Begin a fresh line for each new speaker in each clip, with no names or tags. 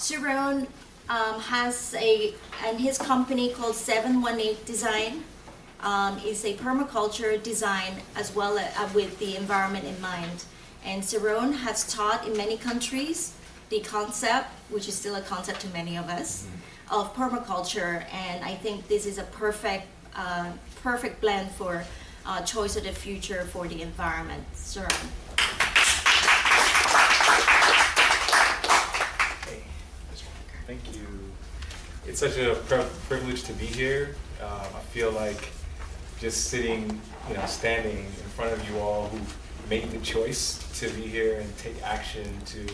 SirRoan has and his company called 718 Design is a permaculture design as well with the environment in mind. And SirRoan has taught in many countries the concept, which is still a concept to many of us, of permaculture. And I think this is a perfect blend for choice of the future for the environment. SirRoan.
Thank you. It's such a privilege to be here. I feel like just sitting, standing in front of you all who made the choice to be here and take action to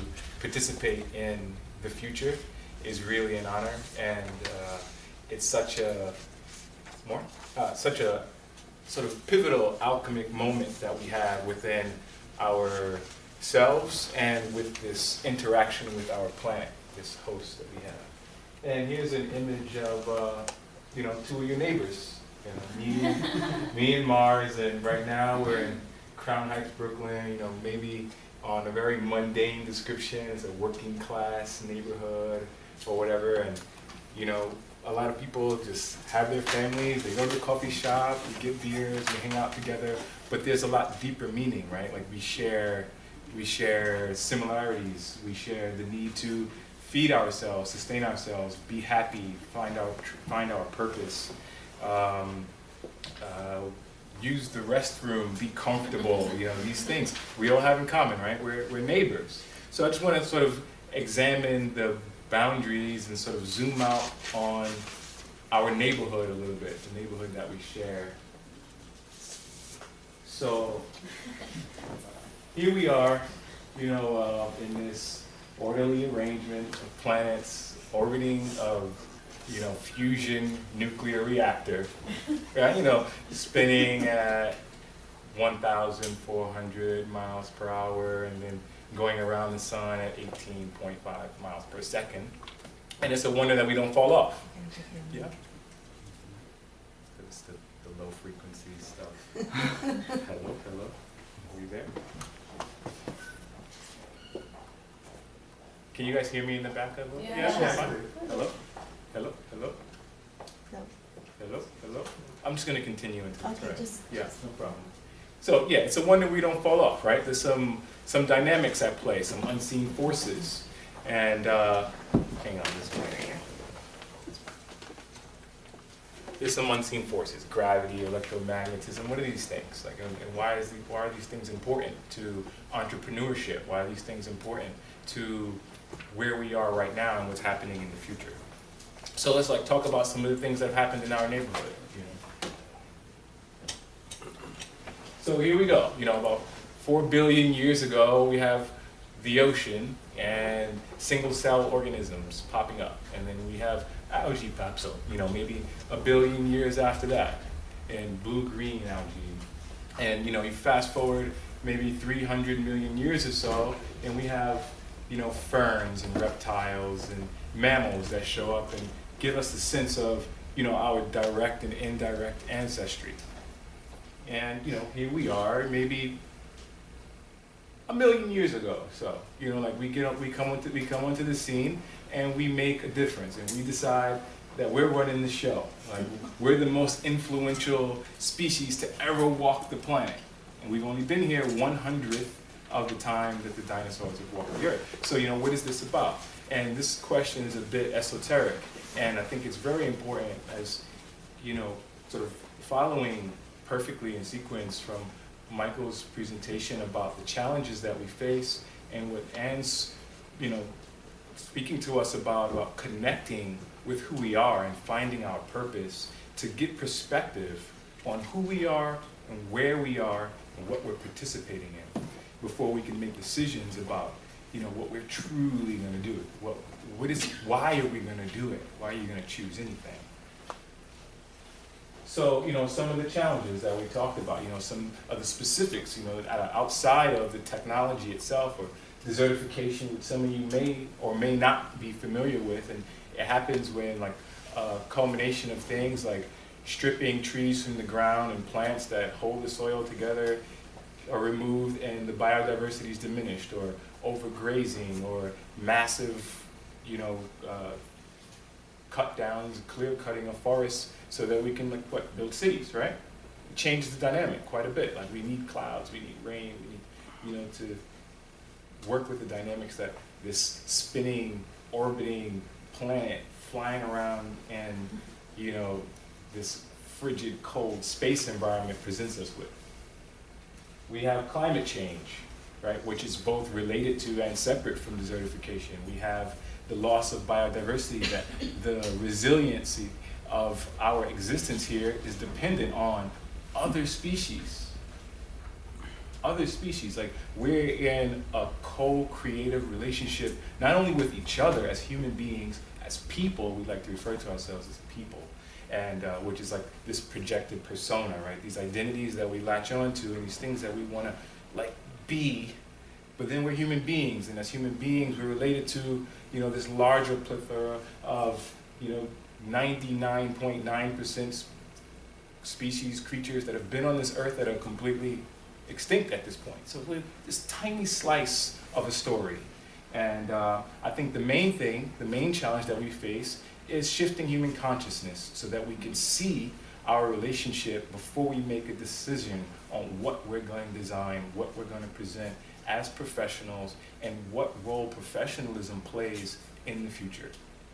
participate in the future is really an honor, and it's such a sort of pivotal alchemic moment that we have within ourselves and with this interaction with our planet, this host that we have. And here's an image of two of your neighbors, me and Mars, and right now we're in Crown Heights, Brooklyn, maybe on a very mundane description, it's a working class neighborhood or whatever, and a lot of people just have their families, they go to the coffee shop, we get beers, we hang out together, but there's a lot deeper meaning, right? Like we share similarities, we share the need to feed ourselves, sustain ourselves, be happy, find our purpose, use the restroom, be comfortable, these things we all have in common, right? We're neighbors. So I just want to sort of examine the boundaries and sort of zoom out on our neighborhood a little bit, the neighborhood that we share. So here we are, in this orderly arrangement of planets orbiting of fusion nuclear reactor, right? Spinning at 1,400 miles per hour and then going around the sun at 18.5 miles per second. And it's a wonder that we don't fall off. Yeah. It's the low frequency stuff. Hello. Are you there? Can you guys hear me in the back of it?
Yeah.
Hello? Hello? I'm just going to continue into this,
okay,
right?
just
No problem. So yeah, it's a wonder we don't fall off, right? There's some dynamics at play, some unseen forces. And hang on this way here. There's some unseen forces, gravity, electromagnetism. What are these things? Like, and why are these things important to entrepreneurship? Why are these things important to where we are right now and what's happening in the future? So let's talk about some of the things that have happened in our neighborhood. So here we go. About 4 billion years ago, we have the ocean and single-cell organisms popping up, and then we have algae pops up. Maybe a billion years after that, and blue-green algae. And you fast forward maybe 300 million years or so, and we have ferns and reptiles and mammals that show up and give us a sense of our direct and indirect ancestry. And here we are, maybe a million years ago. So we come onto the scene, and we make a difference, and we decide that we're running the show. Like we're the most influential species to ever walk the planet, and we've only been here 1/100th of the time that the dinosaurs have walked the earth. So what is this about? And this question is a bit esoteric, and I think it's very important as sort of following perfectly in sequence from Michael's presentation about the challenges that we face, and what Anne's speaking to us about connecting with who we are and finding our purpose, to get perspective on who we are and where we are and what we're participating in before we can make decisions about what we're truly going to do. Why are we going to do it? Why are you going to choose anything? So, some of the challenges that we talked about, some of the specifics, outside of the technology itself, or desertification, which some of you may or may not be familiar with, and it happens when a culmination of things like stripping trees from the ground and plants that hold the soil together are removed and the biodiversity is diminished, or overgrazing, or massive you know, cut downs, clear cutting of forests so that we can, like, what, build cities, right? Change the dynamic quite a bit. Like, we need clouds, we need rain, we need, you know, to work with the dynamics that this spinning, orbiting planet flying around and, you know, this frigid, cold space environment presents us with. We have climate change, right, which is both related to and separate from desertification. We have the loss of biodiversity, that the resiliency of our existence here is dependent on other species. Other species, like, we're in a co-creative relationship, not only with each other as human beings, as people. We like to refer to ourselves as people, and which is like this projected persona, right? These identities that we latch onto and these things that we want to, like, be. But then we're human beings, and as human beings, we're related to, you know, this larger plethora of, you know, 99.9% species, creatures that have been on this earth that are completely extinct at this point. So we're this tiny slice of a story. And I think the main thing, the main challenge that we face is shifting human consciousness so that we can see our relationship before we make a decision on what we're going to design, what we're going to present as professionals, and what role professionalism plays in the future.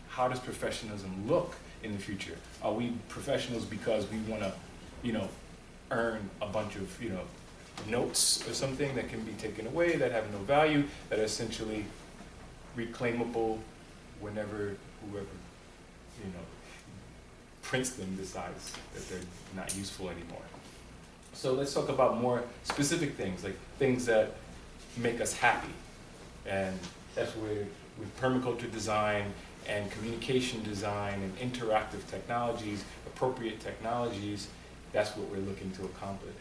How does professionalism look in the future? Are we professionals because we want to, you know, earn a bunch of, you know, notes or something that can be taken away, that have no value, that are essentially reclaimable whenever whoever, you know, prints them decides that they're not useful anymore? So let's talk about more specific things, like things that make us happy. And that's where, with permaculture design and communication design and interactive technologies, appropriate technologies, that's what we're looking to accomplish.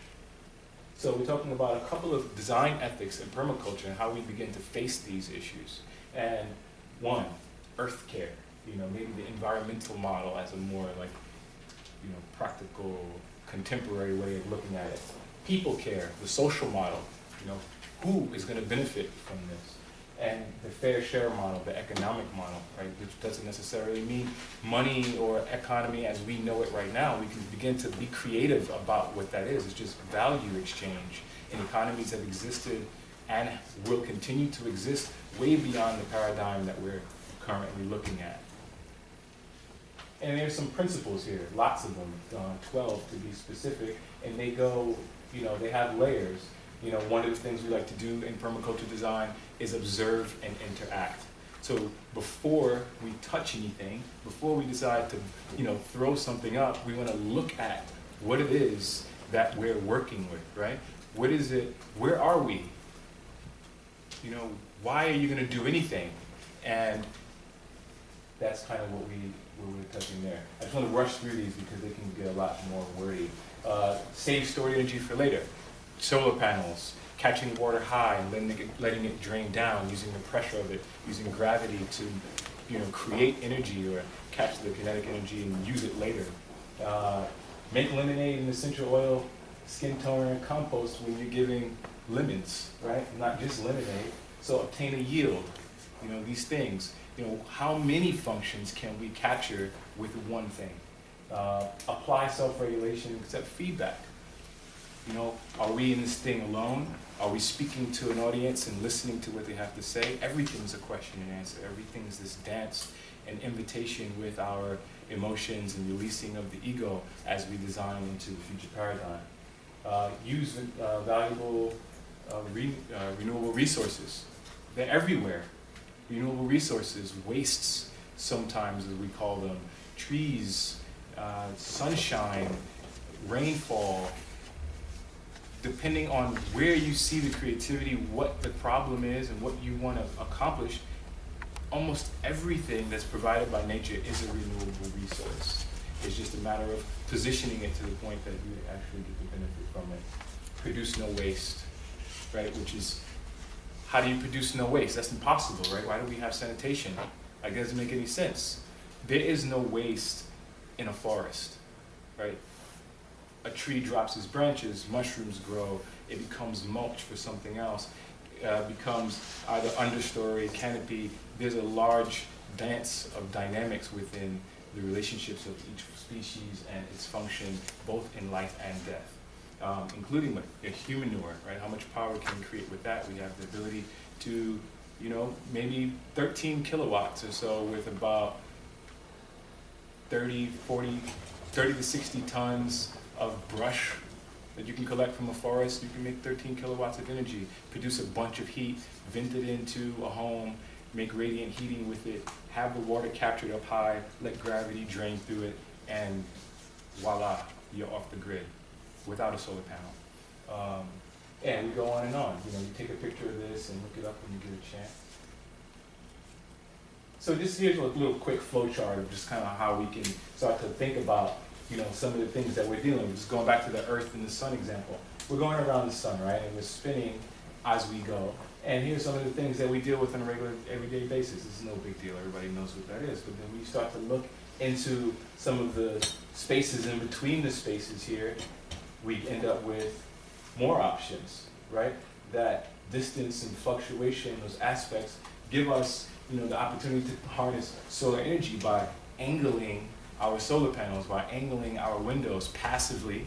So we're talking about a couple of design ethics in permaculture and how we begin to face these issues. And one, earth care. You know, maybe the environmental model as a more, like, you know, practical, contemporary way of looking at it. People care, the social model. You know, who is going to benefit from this? And the fair share model, the economic model, right, which doesn't necessarily mean money or economy as we know it right now. We can begin to be creative about what that is. It's just value exchange in economies that existed and will continue to exist way beyond the paradigm that we're currently looking at. And there's some principles here, lots of them, 12 to be specific, and they go, you know, they have layers. You know, one of the things we like to do in permaculture design is observe and interact. So before we touch anything, before we decide to, you know, throw something up, we want to look at what it is that we're working with, right? What is it, where are we? You know, why are you going to do anything? And that's kind of what we're touching there. I just want to rush through these because they can get a lot more wordy. Save stored energy for later. Solar panels, catching water high and letting it drain down, using the pressure of it, using gravity to, you know, create energy or catch the kinetic energy and use it later. Make lemonade and essential oil, skin toner, and compost when you're giving lemons, right? Not just lemonade. So obtain a yield. You know, these things. You know, how many functions can we capture with one thing? Apply self-regulation, accept feedback. You know, are we in this thing alone? Are we speaking to an audience and listening to what they have to say? Everything's a question and answer. Everything's this dance and invitation with our emotions and releasing of the ego as we design into the future paradigm. Use valuable renewable resources. They're everywhere. Renewable resources, wastes sometimes, as we call them, trees, sunshine, rainfall. Depending on where you see the creativity, what the problem is, and what you want to accomplish, almost everything that's provided by nature is a renewable resource. It's just a matter of positioning it to the point that you actually get the benefit from it. Produce no waste, right? Which is, how do you produce no waste? That's impossible, right? Why do we have sanitation? Like, it doesn't make any sense. There is no waste in a forest, right? A tree drops its branches, mushrooms grow, it becomes mulch for something else. becomes either understory, canopy. There's a large dance of dynamics within the relationships of each species and its function, both in life and death, including like a humanure, right? How much power can we create with that? We have the ability to, you know, maybe 13 kilowatts or so with about 30 to 60 tons of brush that you can collect from a forest. You can make 13 kilowatts of energy, produce a bunch of heat, vent it into a home, make radiant heating with it, have the water captured up high, let gravity drain through it, and voila, you're off the grid without a solar panel. And we go on and on. You know, you take a picture of this and look it up when you get a chance. So this here's a little quick flow chart of just kind of how we can start to think about, you know, some of the things that we're dealing with. Just going back to the Earth and the Sun example. We're going around the sun, right? And we're spinning as we go. And here's some of the things that we deal with on a regular, everyday basis. This is no big deal. Everybody knows what that is. But then we start to look into some of the spaces in between the spaces here. We end up with more options, right? That distance and fluctuation, those aspects, give us, you know, the opportunity to harness solar energy by angling our solar panels, by angling our windows passively.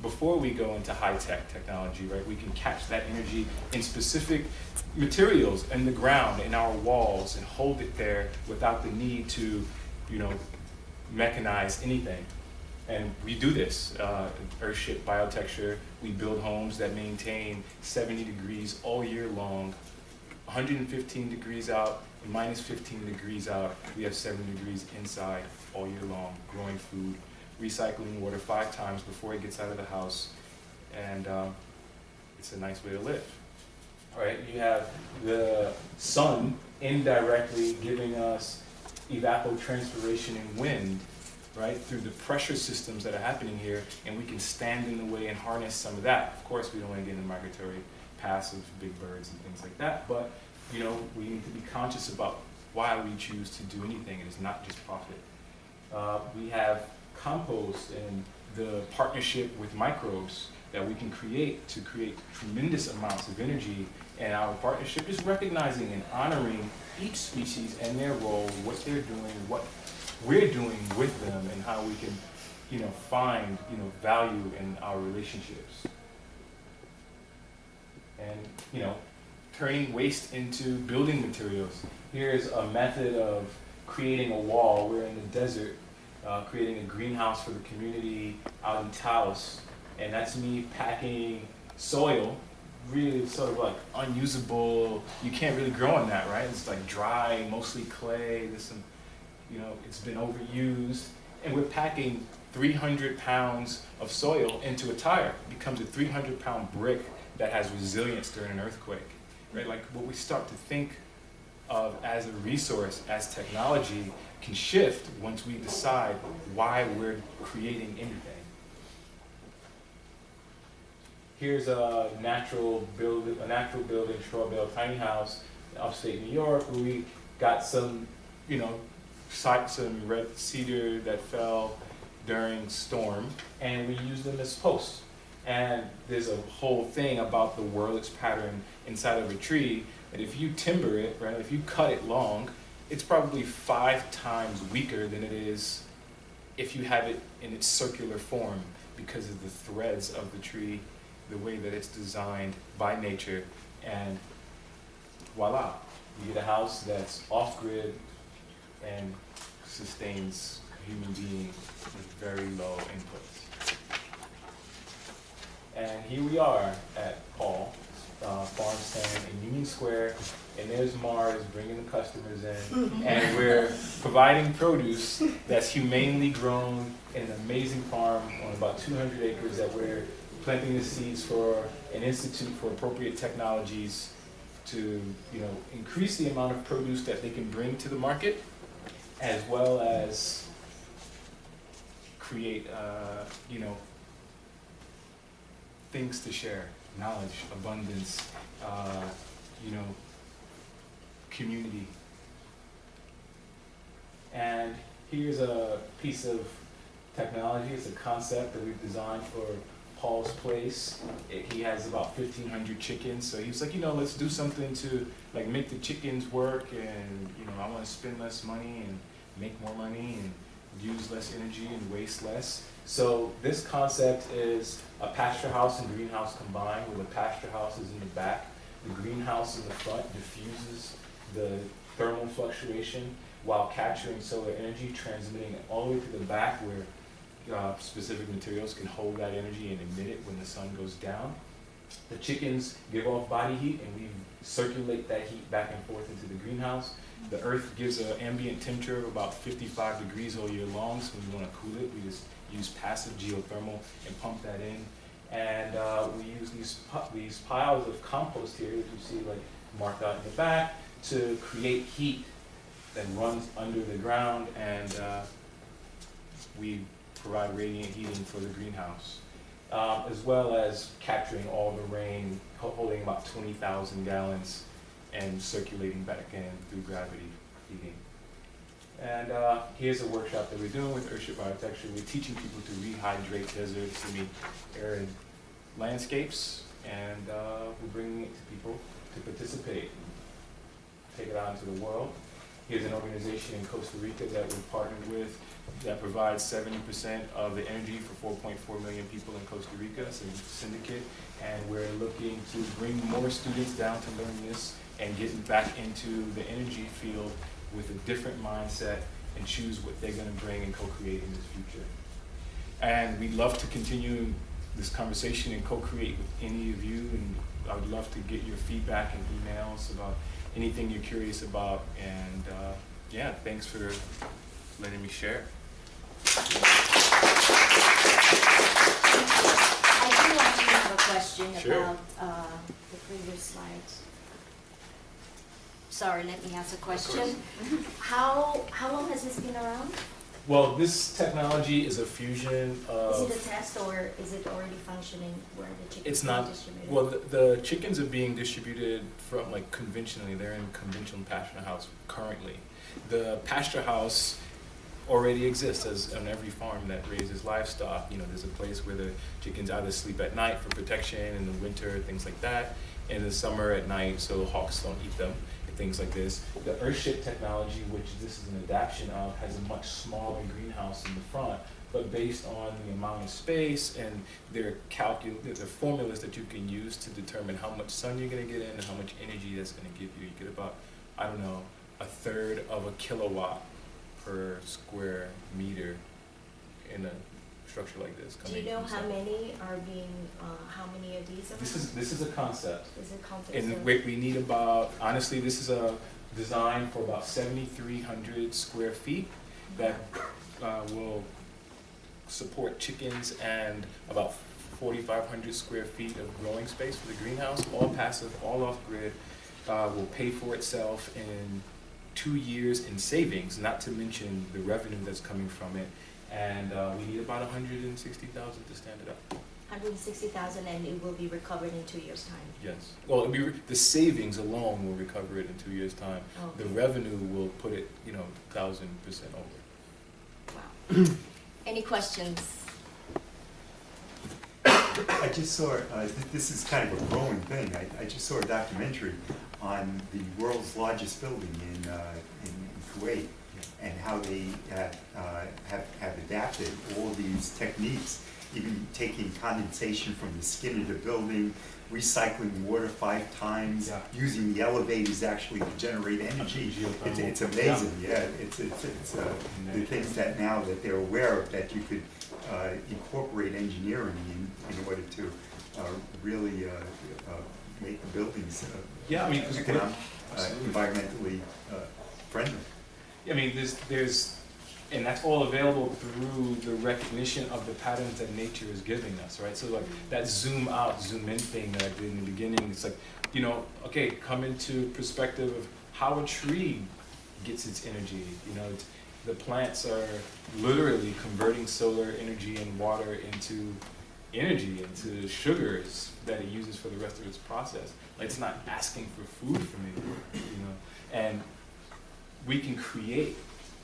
Before we go into high-tech technology, right, we can catch that energy in specific materials in the ground, in our walls, and hold it there without the need to, you know, mechanize anything. And we do this, Earthship Biotexture. We build homes that maintain 70 degrees all year long, 115 degrees out, and minus 15 degrees out. We have 70 degrees inside all year long, growing food, recycling water 5 times before it gets out of the house, and it's a nice way to live. All right, you have the sun indirectly giving us evapotranspiration and wind, right, through the pressure systems that are happening here, and we can stand in the way and harness some of that. Of course, we don't want to get in the migratory paths of big birds and things like that, but you know, we need to be conscious about why we choose to do anything. It is not just profit. We have compost and the partnership with microbes that we can create to create tremendous amounts of energy, and our partnership is recognizing and honoring each species and their role, what they're doing, what we're doing with them, and how we can, you know, find, you know, value in our relationships. And, you know, turning waste into building materials. Here's a method of creating a wall. We're in the desert, creating a greenhouse for the community out in Taos, and that's me packing soil, really sort of like unusable. You can't really grow on that, right? It's like dry, mostly clay. There's some, you know, it's been overused, and we're packing 300 pounds of soil into a tire. It becomes a 300-pound brick that has resilience during an earthquake, right? Like what we start to think of as a resource, as technology, can shift once we decide why we're creating anything. Here's a natural building, straw bale tiny house in upstate New York, where we got some, you know, some red cedar that fell during storm, and we used them as posts. And there's a whole thing about the Wurlitz pattern inside of a tree, that if you timber it, right, if you cut it long, it's probably 5 times weaker than it is if you have it in its circular form, because of the threads of the tree, the way that it's designed by nature, and voila, you get a house that's off-grid and sustains a human being with very low inputs. And here we are at Paul Farm Stand in Union Square, and there's Mars bringing the customers in, and we're providing produce that's humanely grown in an amazing farm on about 200 acres that we're planting the seeds for an institute for appropriate technologies to, you know, increase the amount of produce that they can bring to the market, as well as create, you know, things to share, knowledge, abundance, you know, community. And here's a piece of technology. It's a concept that we've designed for Paul's place. He has about 1,500 chickens, so he was like, you know, let's do something to like make the chickens work, and you know, I want to spend less money and make more money and use less energy and waste less. So this concept is a pasture house and greenhouse combined, where the pasture house is in the back. The greenhouse in the front diffuses the thermal fluctuation while capturing solar energy, transmitting it all the way to the back where specific materials can hold that energy and emit it when the sun goes down. The chickens give off body heat, and we circulate that heat back and forth into the greenhouse. The earth gives an ambient temperature of about 55 degrees all year long, so when we want to cool it, we just use passive geothermal and pump that in. And we use these piles of compost here that you see like marked out in the back to create heat that runs under the ground, and we provide radiant heating for the greenhouse, as well as capturing all the rain, holding about 20,000 gallons and circulating back in through gravity heating. And here's a workshop that we're doing with Earthship Architecture. We're teaching people to rehydrate deserts, semi-arid landscapes, and we're bringing it to people to participate, take it out into the world. Here's an organization in Costa Rica that we're partnered with that provides 70% of the energy for 4.4 million people in Costa Rica. It's a syndicate, and we're looking to bring more students down to learn this and get back into the energy field with a different mindset and choose what they're going to bring and co-create in this future. And we'd love to continue this conversation and co-create with any of you, and I would love to get your feedback and emails about anything you're curious about. And yeah, thanks for letting me share.
I do actually have a question
Sure.
about the previous slides. Sorry, let me ask a question. How long has this been around?
Well, this technology is a fusion of...
Is it a test, or is it already functioning where the chickens
It's
are
not.
distributed?
Well, the chickens are being distributed from like conventionally. They're in conventional pasture house currently. The pasture house already exists as on every farm that raises livestock. You know, there's a place where the chickens either sleep at night for protection in the winter, things like that. In the summer at night, so hawks don't eat them, and things like this. The Earthship technology, which this is an adaptation of, has a much smaller greenhouse in the front, but based on the amount of space and their the formulas that you can use to determine how much sun you're going to get in and how much energy that's going to give you. You get about, I don't know, 1/3 of a kilowatt per square meter in a structure like this.
Do you know how many are being, how many of these are?
This is a concept.
Is it concept?
And we need about, honestly, this is a design for about 7,300 square feet that will support chickens, and about 4,500 square feet of growing space for the greenhouse, all passive, all off grid, will pay for itself in 2 years in savings, not to mention the revenue that's coming from it. And we need about 160,000 to stand it up.
160,000, and it will be recovered in 2 years' time.
Yes. Well, the savings alone will recover it in 2 years' time.
Okay.
The revenue will put it, 1,000% over.
Wow. Any questions?
I just saw, this is kind of a growing thing. I just saw a documentary on the world's largest building in Kuwait, and how they have adapted all these techniques, even taking condensation from the skin of the building, recycling water 5 times, using the elevators actually to generate energy. It's amazing, yeah. It's the things that now that they're aware of, that you could incorporate engineering in order to really make the buildings environmentally friendly.
I mean, there's, and that's all available through the recognition of the patterns that nature is giving us, right? So like that zoom out, zoom in thing that I did in the beginning, it's like, okay, come into perspective of how a tree gets its energy. The plants are literally converting solar energy and water into energy, into sugars that it uses for the rest of its process. Like, it's not asking for food from it, and we can create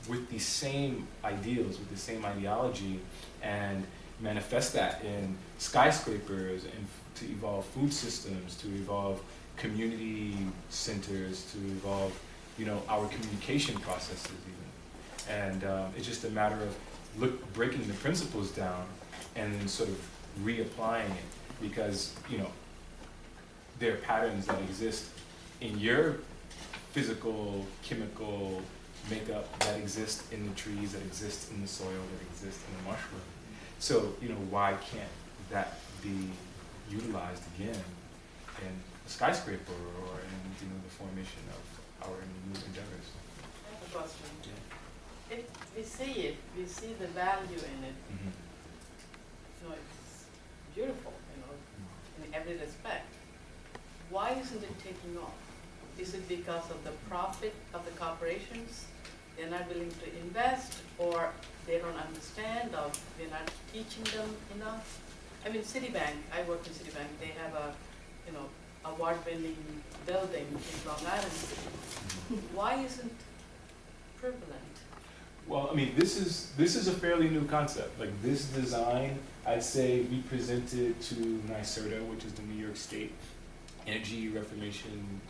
with the same ideals, with the same ideology, and manifest that in skyscrapers and to evolve food systems, to evolve community centers, to evolve, you know, our communication processes even. And it's just a matter of breaking the principles down and then sort of reapplying it, because, you know, there are patterns that exist in your physical, chemical makeup that exist in the trees, that exist in the soil, that exist in the mushroom. So, you know, why can't that be utilized again in a skyscraper or in, you know, the formation of our new endeavors?
I have a question.
Yeah.
If we see it, we see the value in it.
Mm-hmm.
You know, it's beautiful, you know, in every respect. Why isn't it taking off? Is it because of the profit of the corporations? They're not willing to invest, or they don't understand, or we're not teaching them enough? I mean, Citibank, I work in Citibank, they have a, you know, award-winning building in Long Island. Why isn't prevalent?
Well, I mean, this is a fairly new concept. Like, this design, I'd say we presented to NYSERDA, which is the New York State Energy Reformation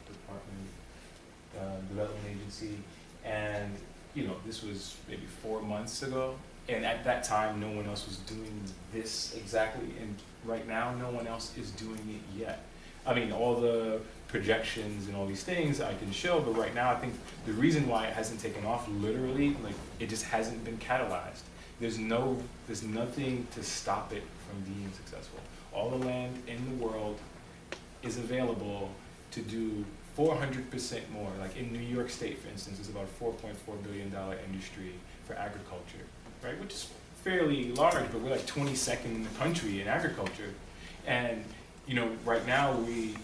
Department, Development Agency, and, you know, this was maybe 4 months ago, and at that time, no one else was doing this exactly, and right now, no one else is doing it yet. I mean, all the projections and all these things I can show, but right now, I think the reason why it hasn't taken off, literally, like, it just hasn't been catalyzed. There's nothing to stop it from being successful. All the land in the world is available to do 400% more. Like in New York State, for instance, it's about a $4.4 billion industry for agriculture, right? Which is fairly large, but we're like 22nd in the country in agriculture. And, you know, right now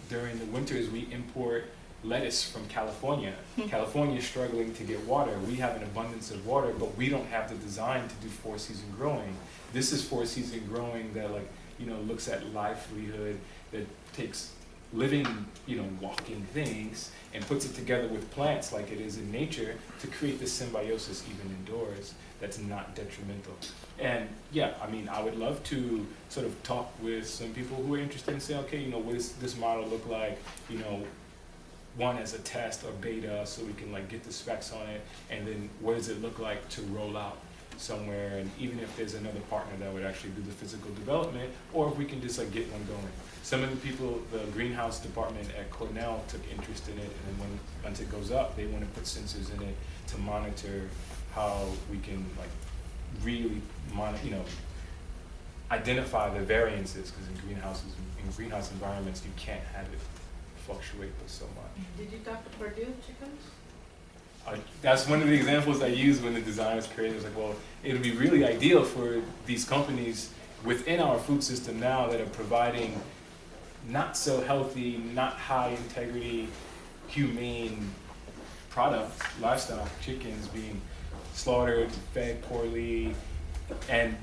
during the winters, we import lettuce from California. California is struggling to get water. We have an abundance of water, but we don't have the design to do 4-season growing. This is 4-season growing that, like, you know, looks at livelihood, that takes living, you know, walking things and puts it together with plants like it is in nature to create this symbiosis even indoors that's not detrimental. And yeah, I mean, I would love to sort of talk with some people who are interested and say, okay, you know, what does this model look like, you know, one as a test or beta, so we can like get the specs on it, and then what does it look like to roll out somewhere, and even if there's another partner that would actually do the physical development, or if we can just like get one going. Some of the people, the greenhouse department at Cornell took interest in it, and then once it goes up, they want to put sensors in it to monitor how we can like really identify the variances, because in greenhouse environments, you can't have it fluctuate so much.
Did you talk to Purdue chickens?
That's one of the examples I used when the design was created. I was like, well, it would be really ideal for these companies within our food system now that are providing not so healthy, not high integrity, humane products, livestock, chickens being slaughtered, fed poorly, and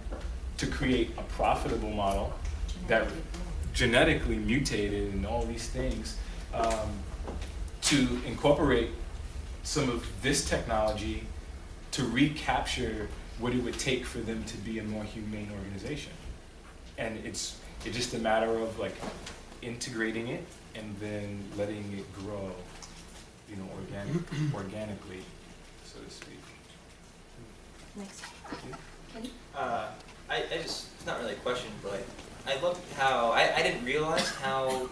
to create a profitable model that genetically mutated and all these things, to incorporate some of this technology to recapture what it would take for them to be a more humane organization. And it's just a matter of like integrating it and then letting it grow, you know, organically, so to speak.
Next.
Yeah.
Kenny?
It's not really a question, but I love how, I didn't realize how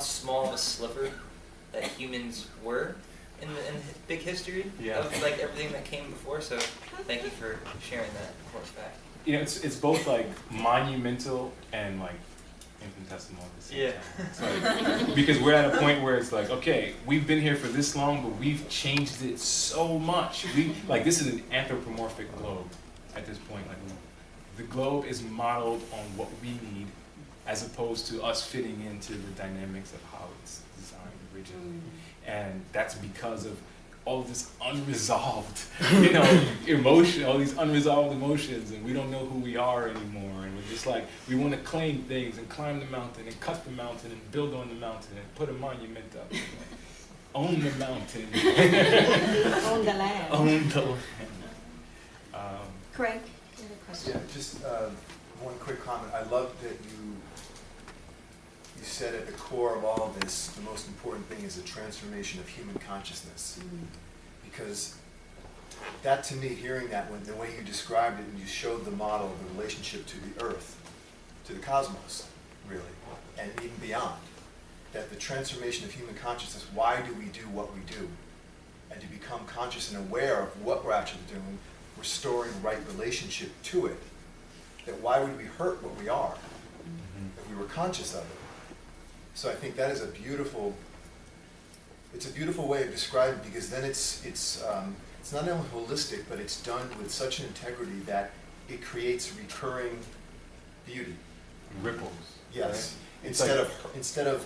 small of a sliver that humans were in the big history of like everything that came before. So thank you for sharing that important fact.
You know, it's both like monumental and like infinitesimal at the same time. It's like, because we're at a point where it's like, okay, we've been here for this long, but we've changed it so much. This is an anthropomorphic globe at this point. Like, the globe is modeled on what we need, as opposed to us fitting into the dynamics of how it's designed originally. And that's because of all of this unresolved, you know, emotion, all these unresolved emotions, and we don't know who we are anymore. And we're just like, we want to claim things and climb the mountain and cut the mountain and build on the mountain and put a monument up. Own the mountain.
Own the land.
Own the land.
Craig, you had a question.
Yeah, just one quick comment. I love that you said at the core of all of this, the most important thing is the transformation of human consciousness. Because that, to me, hearing that, when the way you described it and you showed the model of the relationship to the earth, to the cosmos, really, and even beyond, that the transformation of human consciousness, why do we do what we do? And to become conscious and aware of what we're actually doing, restoring right relationship to it. That why would we hurt what we are if we were conscious of it? So I think that is it's a beautiful way of describing it, because then it's not only holistic, but it's done with such an integrity that it creates recurring beauty.
Ripples.
Yes.
Right?
Instead of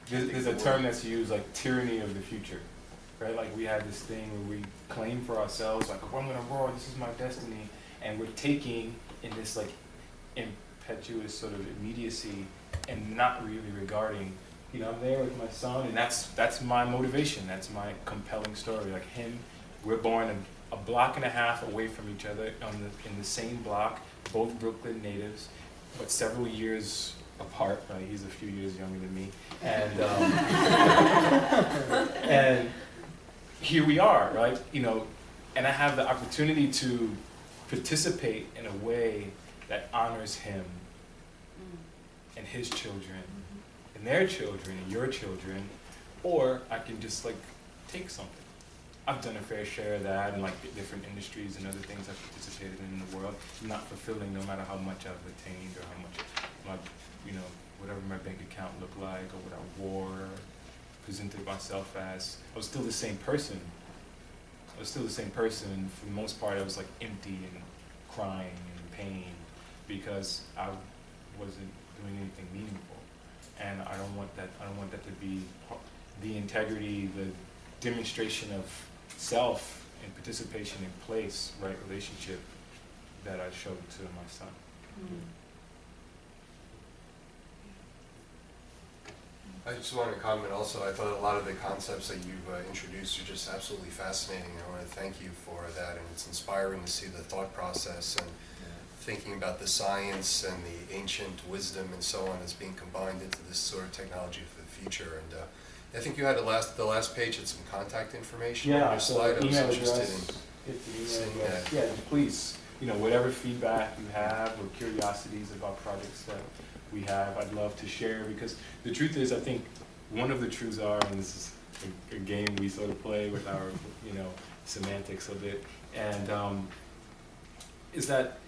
there's a term that's used, like tyranny of the future, right? Like we have this thing where we claim for ourselves, like, oh, I'm gonna roar, this is my destiny, and we're taking in this like impetuous sort of immediacy and not really regarding, you know, I'm there with my son, and that's my motivation, that's my compelling story. Like him, we're born a block and a half away from each other in the same block, both Brooklyn natives, but several years apart, right? He's a few years younger than me, and and here we are, right? You know, and I have the opportunity to participate in a way that honors him and his children and their children and your children, or I can just like take something. I've done a fair share of that in like different industries and other things I've participated in the world. Not fulfilling, no matter how much I've attained or how much my, you know, whatever my bank account looked like or what I wore, or presented myself as. I was still the same person. For the most part, I was like empty and crying and pain because I wasn't doing anything meaningful. And I don't want that. I don't want that to be the integrity, the demonstration of self and participation in place, right relationship that I showed to my son.
I just want to comment also, I thought a lot of the concepts that you've introduced are just absolutely fascinating. I want to thank you for that, and it's inspiring to see the thought process and thinking about the science and the ancient wisdom and so on as being combined into this sort of technology for the future. And I think you had the last page had some contact information on your slide. I was interested in seeing that.
Yeah, please, you know, whatever feedback you have or curiosities about projects that we have, I'd love to share, because the truth is, I think one of the truths are, and this is a game we sort of play with our, you know, semantics of it, and is that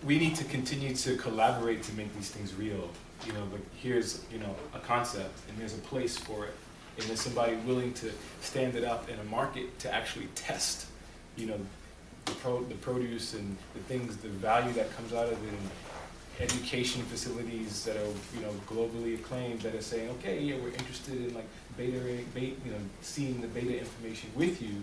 we need to continue to collaborate to make these things real. You know, like here's, you know, a concept, and there's a place for it, and there's somebody willing to stand it up in a market to actually test, you know, the produce and the things, the value that comes out of it, and education facilities that are, you know, globally acclaimed, that are saying, okay, yeah, we're interested in like beta, you know, seeing the beta information with you,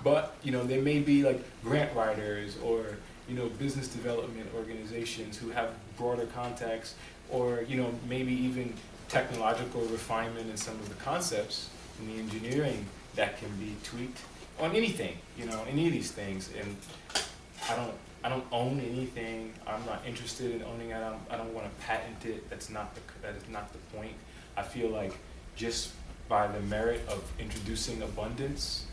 but you know, there may be like grant writers or, you know, business development organizations who have broader contacts, or, you know, maybe even technological refinement in some of the concepts in the engineering that can be tweaked on anything, you know, any of these things. And I don't own anything. I'm not interested in owning it. I don't want to patent it. That is not the point. I feel like just by the merit of introducing abundance